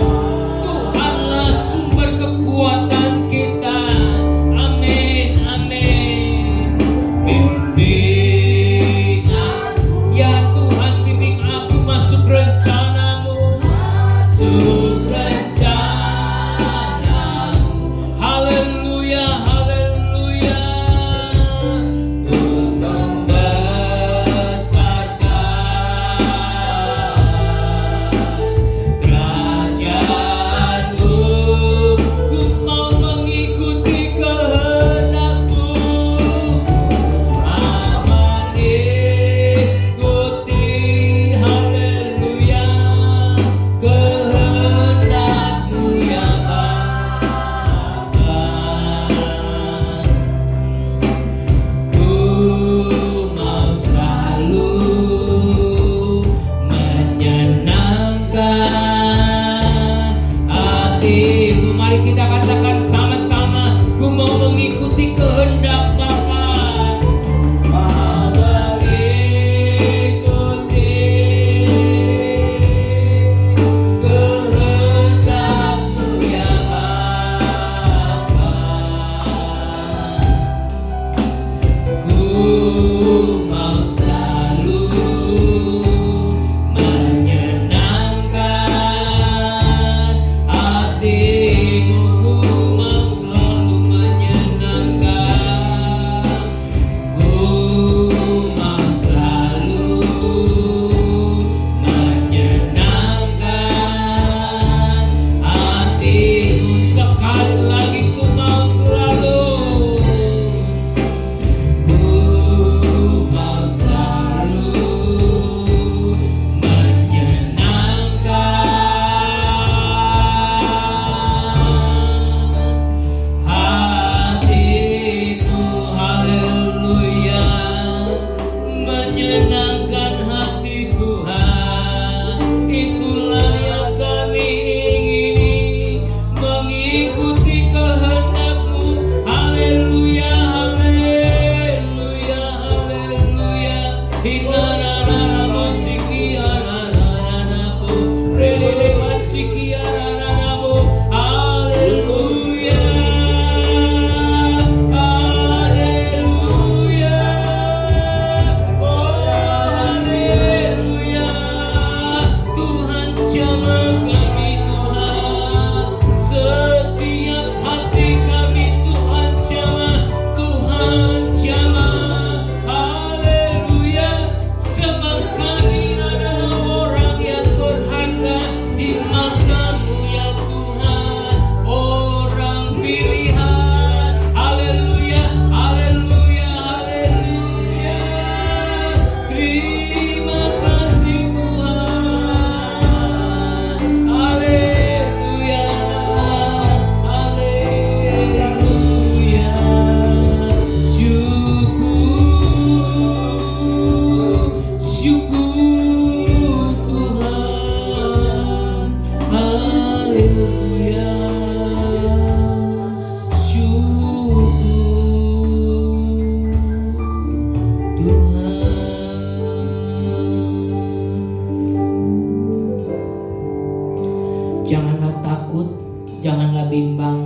janganlah bimbang,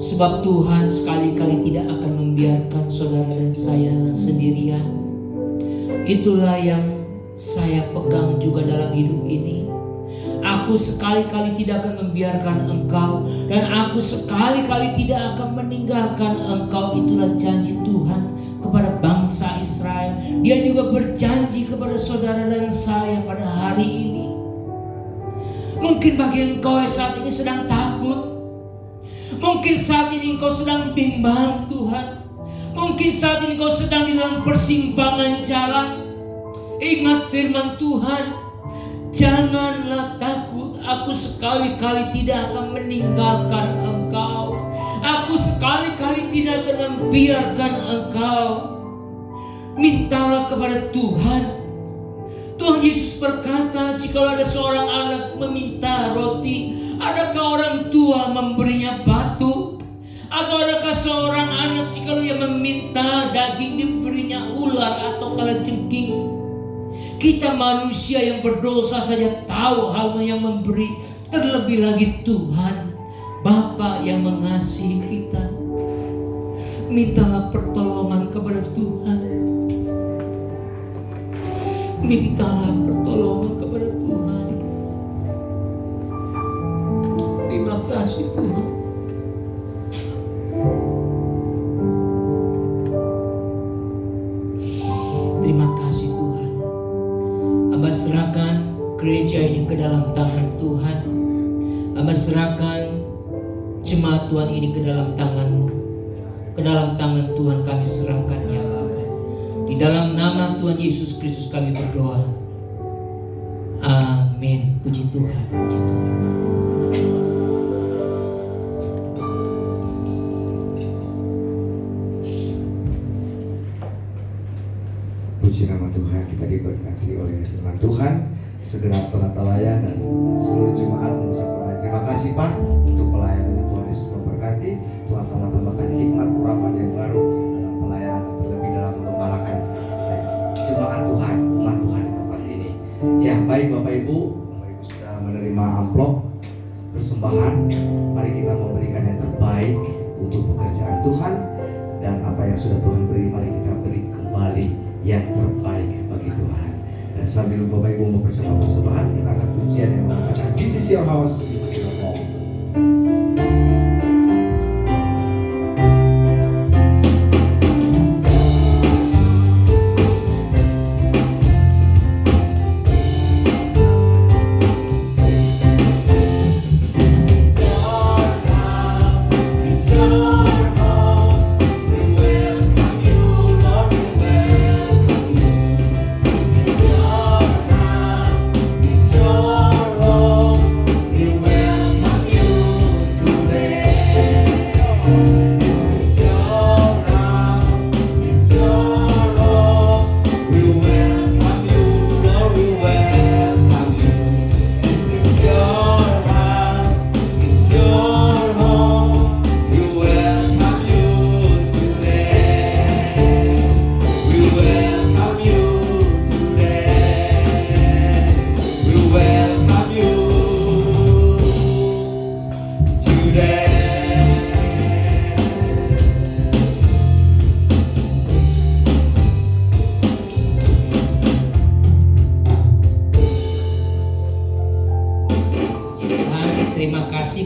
sebab Tuhan sekali-kali tidak akan membiarkan saudara dan saya sendirian. Itulah yang saya pegang juga dalam hidup ini. Aku sekali-kali tidak akan membiarkan engkau, dan aku sekali-kali tidak akan meninggalkan engkau. Itulah janji Tuhan kepada bangsa Israel. Dia juga berjanji kepada saudara dan saya pada hari ini. Mungkin bagi engkau yang saat ini sedang takut, mungkin saat ini engkau sedang bimbang Tuhan, mungkin saat ini engkau sedang di dalam persimpangan jalan. Ingat firman Tuhan, janganlah takut, aku sekali-kali tidak akan meninggalkan engkau. Aku sekali-kali tidak akan membiarkan engkau. Mintalah kepada Tuhan. Tuhan Yesus berkata, jika ada seorang anak meminta roti, adakah orang tua memberinya batu? Atau adakah seorang anak jika dia meminta daging diberinya ular atau kalajengking? Kita manusia yang berdosa saja tahu hal yang memberi, terlebih lagi Tuhan Bapa yang mengasihi kita. Mintalah pertolongan kepada Tuhan. Mintalah pertolongan kepada Tuhan. kasih Tuhan. Terima kasih Tuhan. Hamba serahkan gereja ini ke dalam tangan Tuhan. Hamba serahkan jemaat Tuhan ini ke dalam tangan-Mu. Ke dalam tangan Tuhan kami serahkan ya Bapa. Di dalam nama Tuhan Yesus Kristus kami berdoa. Amin. Puji Tuhan, puji Tuhan. Puji nama Tuhan, kita diberkati oleh firman Tuhan. Segenap penata layan dan seluruh jemaat mengucapkan terima kasih Pak untuk pelayanan yang Tuhan Yesus memberkati. Tuhan tambahkan hikmat urapan yang baru dalam pelayanan dan terlebih dalam mengembalakan jemaat Tuhan, umat Tuhan di tempat ini. Ya baik Bapak Ibu sudah menerima amplop persembahan. Mari kita memberikan yang terbaik untuk pekerjaan Tuhan, dan apa yang sudah Tuhan beri mari kita beri kembali yang terbaik bagi Tuhan. Dan sambil Bapak Ibu mempersembahkan persembahan, kita akan pujian yang mengatakan This is your house, this is your home.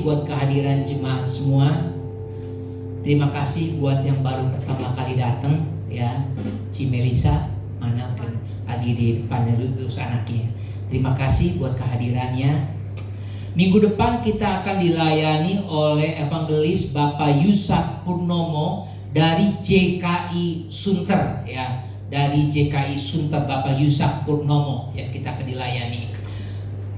Buat kehadiran jemaat semua. Terima kasih buat yang baru pertama kali datang ya. Cimelisa mana mungkin lagi di depan terus anaknya. Terima kasih buat kehadirannya. Minggu depan kita akan dilayani oleh evangelis Bapak Yusak Purnomo dari JKI Sunter ya. Dari JKI Sunter Bapak Yusak Purnomo ya, kita akan dilayani.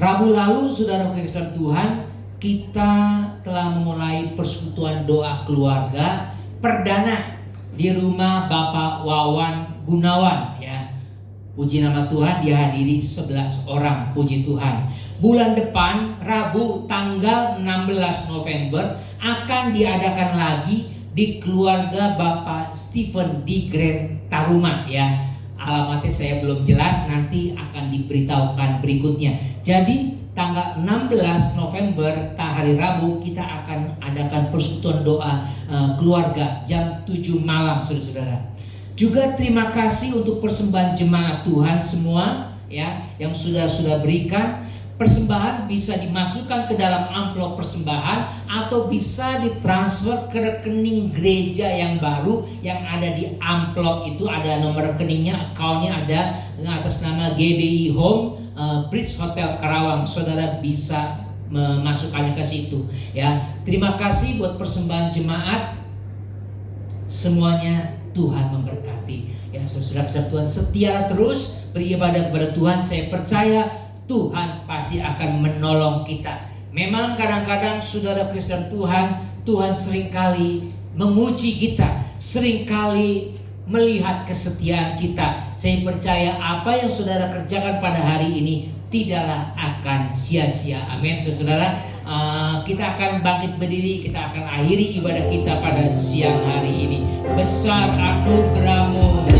Rabu lalu saudara Kristus Tuhan, kita telah memulai persekutuan doa keluarga perdana di rumah Bapak Wawan Gunawan ya. Puji nama Tuhan, dihadiri 11 orang, puji Tuhan. Bulan depan Rabu tanggal 16 November akan diadakan lagi di keluarga Bapak Stephen di Grand Taruma ya. Alamatnya saya belum jelas, nanti akan diberitahukan berikutnya. Jadi tanggal 16 November hari Rabu kita akan adakan persekutuan doa keluarga jam 7 malam saudara-saudara. Juga terima kasih untuk persembahan jemaat Tuhan semua ya yang sudah berikan. Persembahan bisa dimasukkan ke dalam amplop persembahan atau bisa ditransfer ke rekening gereja yang baru yang ada di amplop itu. Ada nomor rekeningnya, akunnya ada atas nama GBI Home Bridge Hotel Karawang. Saudara bisa memasukkannya ke situ ya. Terima kasih buat persembahan jemaat semuanya. Tuhan memberkati ya. Saudara-saudara Tuhan, setia terus beribadah kepada Tuhan. Saya percaya Tuhan pasti akan menolong kita. Memang kadang-kadang saudara Kristen Tuhan seringkali menguji kita, seringkali melihat kesetiaan kita. Saya percaya apa yang saudara kerjakan pada hari ini tidaklah akan sia-sia. Amin saudara. Kita akan bangkit berdiri, kita akan akhiri ibadah kita pada siang hari ini. Besar anugerah-Mu,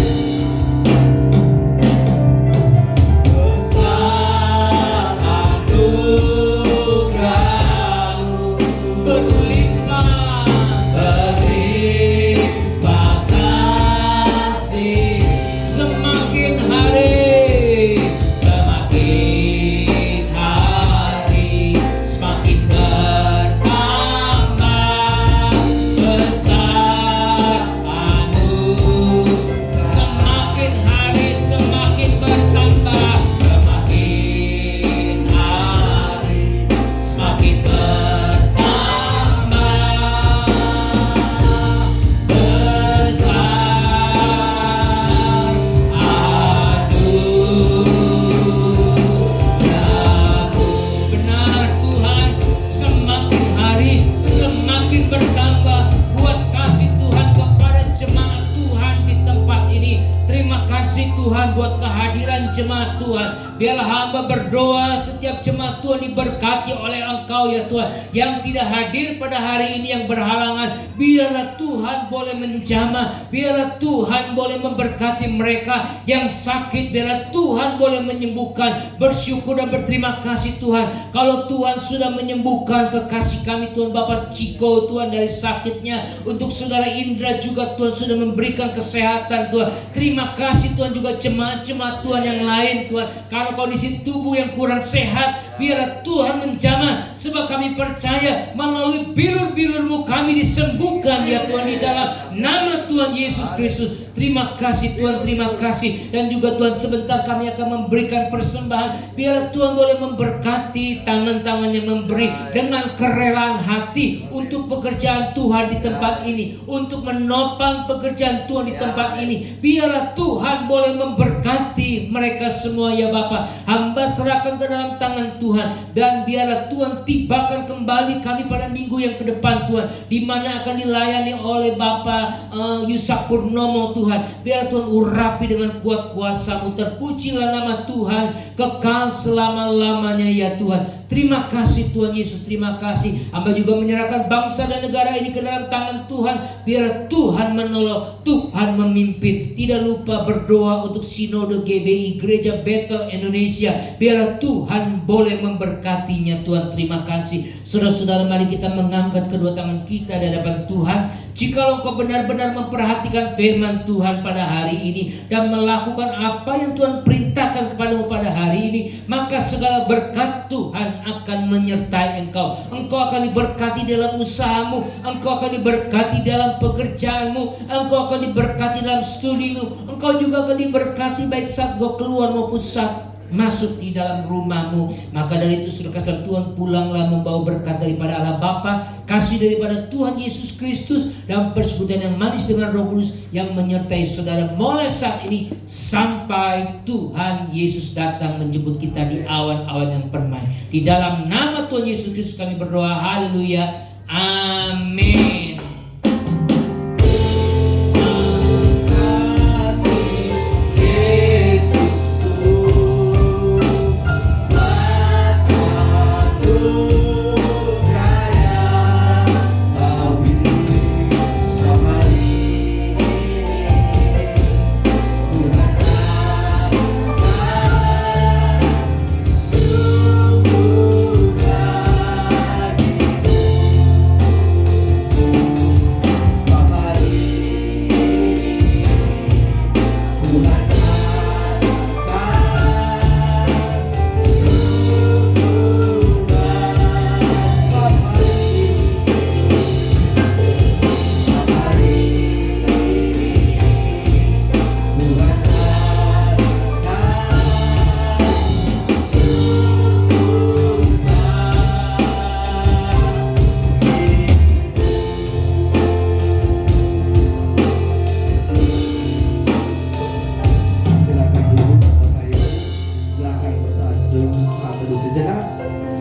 Biarlah hamba berdoa setiap jemaat Tuhan diberkati oleh Engkau ya Tuhan. Yang tidak hadir pada hari ini yang berhalangan, biarlah Tuhan boleh menjamah, biarlah Tuhan boleh memberkati mereka yang sakit, biarlah Tuhan boleh menyembuhkan. Bersyukur dan berterima kasih Tuhan, kalau Tuhan sudah menyembuhkan kekasih kami Tuhan Bapak Ciko Tuhan dari sakitnya. Untuk saudara Indra juga Tuhan sudah memberikan kesehatan Tuhan. Terima kasih Tuhan juga jemaat-jemaat Tuhan yang lain Tuhan. Karena kondisi tubuh yang kurang sehat, biarlah Tuhan menjamah. Sebab kami percaya melalui bilur-bilur-Mu kami disembuhkan ya Tuhan, di dalam nama Tuhan Yesus Kristus. Terima kasih Tuhan, terima kasih. Dan juga Tuhan, sebentar kami akan memberikan persembahan. Biarlah Tuhan boleh memberkati tangan-tangan yang memberi dengan kerelaan hati untuk pekerjaan Tuhan di tempat ini, untuk menopang pekerjaan Tuhan di tempat ini. Biarlah Tuhan boleh memberkati mereka semua ya Bapa. Hamba serahkan ke dalam tangan Tuhan, dan biarlah Tuhan tibakan kembali kami pada minggu yang ke depan Tuhan, di mana akan dilayani oleh Bapak Yusak Purnomo Tuhan. Biarlah Tuhan urapi dengan kuat kuasa-Mu. Terpujilah nama Tuhan kekal selama-lamanya ya Tuhan. Terima kasih Tuhan Yesus, terima kasih. Hamba juga menyerahkan bangsa dan negara ini ke dalam tangan Tuhan. Biarlah Tuhan menolong, Tuhan memimpin. Tidak lupa berdoa untuk Sinode GBI Gereja Bethel Indonesia. Biarlah Tuhan boleh memberkatinya Tuhan. Terima kasih. Saudara-saudara, mari kita mengangkat kedua tangan kita di hadapan Tuhan. Jikalau Engkau benar-benar memperhatikan firman Tuhan pada hari ini dan melakukan apa yang Tuhan perintahkan kepadamu pada hari ini, maka segala berkat Tuhan akan menyertai engkau. Engkau akan diberkati dalam usahamu, engkau akan diberkati dalam pekerjaanmu, engkau akan diberkati dalam studimu, engkau juga akan diberkati baik saat kau keluar maupun saat masuk di dalam rumahmu. Maka dari itu saudara kasih Tuhan, pulanglah membawa berkat daripada Allah Bapa, kasih daripada Tuhan Yesus Kristus, dan persekutuan yang manis dengan Roh Kudus yang menyertai saudara mulai saat ini sampai Tuhan Yesus datang menjemput kita di awan-awan yang permai. Di dalam nama Tuhan Yesus Kristus kami berdoa. Haleluya. Amin.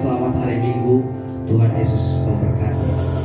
Selamat hari Minggu, Tuhan Yesus memberkati.